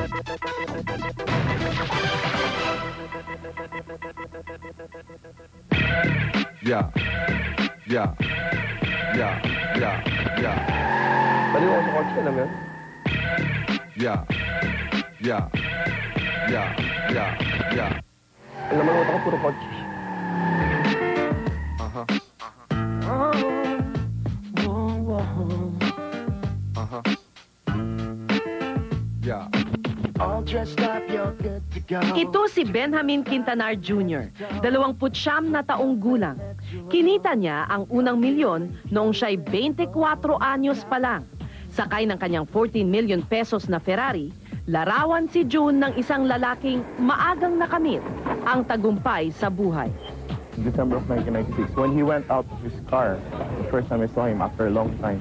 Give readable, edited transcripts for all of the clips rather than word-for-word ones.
Yeah. Yeah. Yeah. Yeah. Yeah. Baliw ako sa kotse, alam mo yun? Yeah. Yeah. Yeah. Yeah. Yeah. Alam mo naman ako, puro kotse. Uh-huh. Uh-huh. Yeah. Ito si Benjamin Quintanar Jr., 29 na taong gulang. Kinita niya ang unang milyon noong siya'y 24 anyos pa lang. Sakay ng kanyang 14 million pesos na Ferrari, larawan si June ng isang lalaking maagang nakamit ang tagumpay sa buhay. December of 1996, when he went out of his car, the first time I saw him after a long time,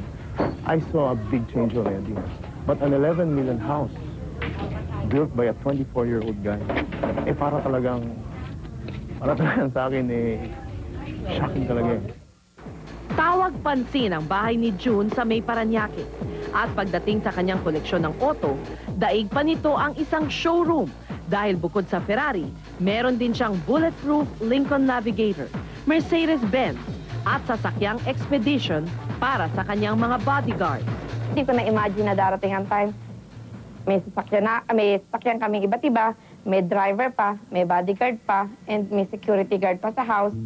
I saw a big change already. But an 11 million house, built by a 24-year-old guy, para talagang sa akin, shocking talaga eh. Tawag pansin ang bahay ni June sa May Parañaque. At pagdating sa kanyang koleksyon ng auto, daig pa nito ang isang showroom. Dahil bukod sa Ferrari, meron din siyang bulletproof Lincoln Navigator, Mercedes-Benz, at sasakyang Expedition para sa kanyang mga bodyguard. Hindi ko na-imagine na darating ang time. May sasakyan kaming iba't iba, may driver pa, may bodyguard pa, and may security guard pa sa house.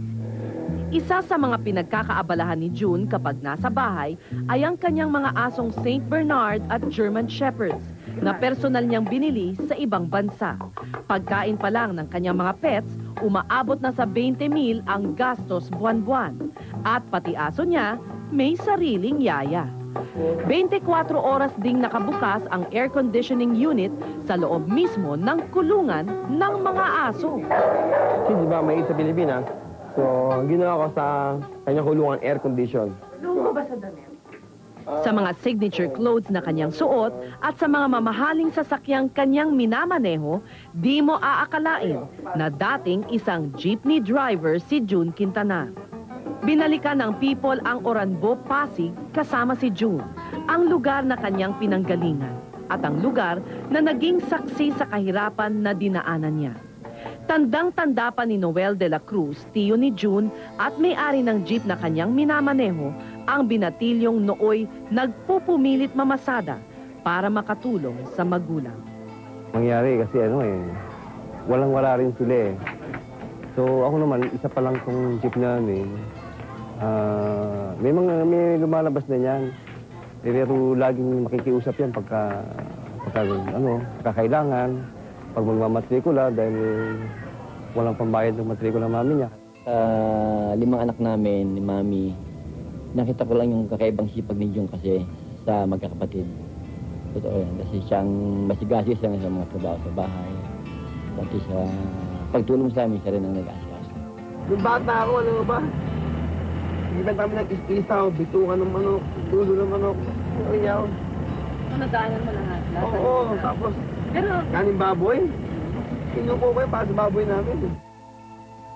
Isa sa mga pinagkakaabalahan ni June kapag nasa bahay ay ang kanyang mga asong Saint Bernard at German Shepherds na personal niyang binili sa ibang bansa. Pagkain pa lang ng kanyang mga pets, umaabot na sa 20,000 ang gastos buwan-buwan. At pati aso niya, may sariling yaya. 24 oras ding nakabukas ang air conditioning unit sa loob mismo ng kulungan ng mga aso. Kasi di ba may sa Pilipinas, so ginawa ko sa kanyang kulungan air condition. Lugo ba sa damit? Sa mga signature clothes na kanyang suot at sa mga mamahaling sasakyang kanyang minamaneho, di mo aakalain na dating isang jeepney driver si June Quintanar. Binalikan ng People ang Oranbo, Pasig kasama si June, ang lugar na kanyang pinanggalingan at ang lugar na naging saksi sa kahirapan na dinaanan niya. Tandang-tanda pa ni Noel de la Cruz, tiyo ni June at may-ari ng jeep na kanyang minamaneho, ang binatilyong nooy nagpupumilit mamasada para makatulong sa magulang. Mangyari kasi walang-wala rin sila eh. So ako naman, isa pa lang tong jeep namin. May lumalabas na yan. Pero laging makikiusap yan pagka kakailangan. Pag magmamatrikula dahil walang pambayad ng matrikula ng mami niya. 5 anak namin ni Mami, nakita ko lang yung kakaibang sipag ni June kasi sa magkakapatid. Totoo yan. Kasi siyang masigasig siya sa mga trabaho sa bahay. Pati sa pagtulong sa amin, siya rin ang nag-asikaso. Yung bata ako, alam mo ba? Ibang kami ng istaw, bitukan ng manok, dulo ng manok. Ano yaw? Nagdaanan mo lahat? Oo, tapos Pero kanin baboy. Kinuko ko para sa baboy namin.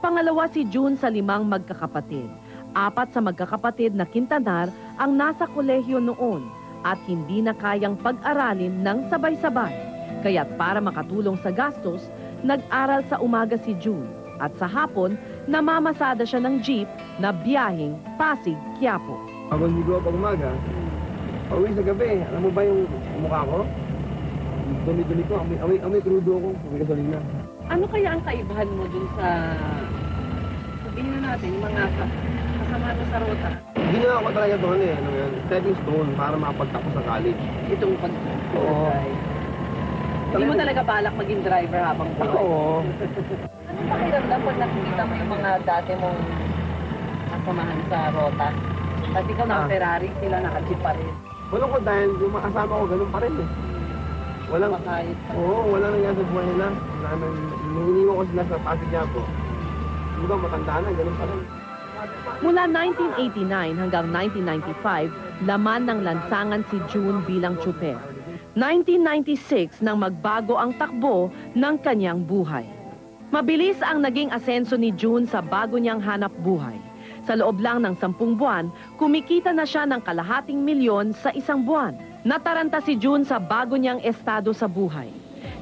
Pangalawa si June sa 5 magkakapatid. 4 sa magkakapatid na Quintanar ang nasa kolehiyo noon at hindi na kayang pag-aralin ng sabay-sabay. Kaya't para makatulong sa gastos, nag-aral sa umaga si June at sa hapon, namamasada siya ng jeep na biyaheng Pasig-Quiapo. Pag ligo pag umaga, pauwi sa gabi. Alam mo ba yung mukha ko? Dumi-dumi ko, amoy krudo ko, may gasolina. ano kaya ang kaibahan mo dun sa, sabihin na natin, yung mga kasama mo sa rota? Ginawa ko talaga doon stepping stone para makapagtapos sa college. Itong Oo. Hindi mo talaga balak maging driver habang buhay? Oo. Anong pakiramdam pag nakikita mo yung mga dati mong kasamahan sa rota? Tapos ikaw ng Ferrari, sila naka-jeep pa rin. Walang ko dahil yung mga kasama ko, ganun pa rin eh. Walang, Makahit. walang nangyari sa buhay nila. Nung iniwan ko sila sa Pasig Quiapo, hindi ba matanda na, ganun pa rin. Mula 1989 hanggang 1995, laman ng lansangan si June bilang tsuper. 1996 nang magbago ang takbo ng kanyang buhay. Mabilis ang naging asenso ni June sa bago niyang hanap buhay. Sa loob lang ng 10 buwan, kumikita na siya ng ₱250,000 sa isang buwan. Nataranta si June sa bago niyang estado sa buhay.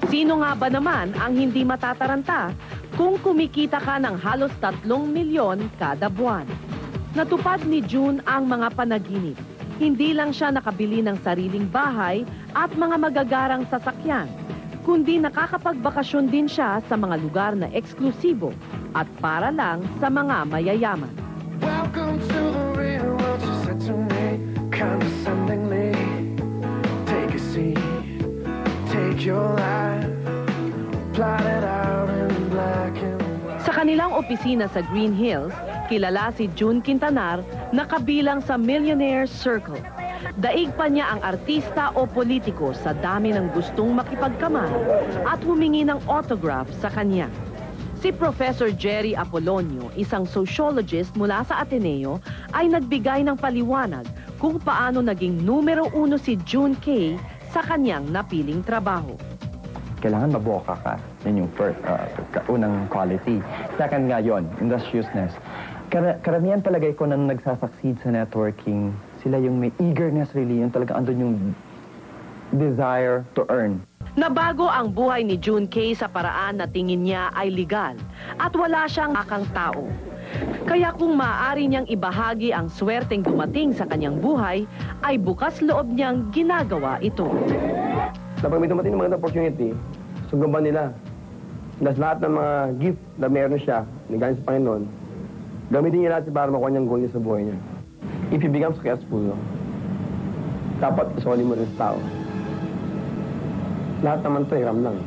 Sino nga ba naman ang hindi matataranta kung kumikita ka ng halos 3 milyon kada buwan? Natupad ni June ang mga panaginip. Hindi lang siya nakabili ng sariling bahay at mga magagarang sasakyan, kundi nakakapagbakasyon din siya sa mga lugar na eksklusibo at para lang sa mga mayayaman. Welcome to the real world, she said to me, condescendingly. Take a seat, take your life, plot it out in black and white. Sa kanilang opisina sa Green Hills, kilala si June Quintanar na kabilang sa Millionaire Circle. Daig pa niya ang artista o politiko sa dami ng gustong makipagkamay at humingi ng autograph sa kanya. Si Professor Jerry Apolonio, isang sociologist mula sa Ateneo, ay nagbigay ng paliwanag kung paano naging numero 1 si June Kay sa kanyang napiling trabaho. Kailangan maboka ka. Yan yung first, unang quality. Second nga yun, industriousness. Karamihan palagay ko na nagsasucceed sa networking, sila yung may eagerness really, yung talaga andun yung desire to earn. Nabago ang buhay ni June Kay sa paraan na tingin niya ay legal at wala siyang akang tao. Kaya kung maaari niyang ibahagi ang swerteng dumating sa kanyang buhay, ay bukas loob niyang ginagawa ito. Kapag may dumating ng magandang opportunity, sugamba nila. Lahat ng mga gift na meron siya, galing sa Panginoon, gamitin niya lahat para makuha niyang goal niya sa buhay niya. If you become successful, dapat isoli mo rin sa tao. Lahat naman ito, hiram lang.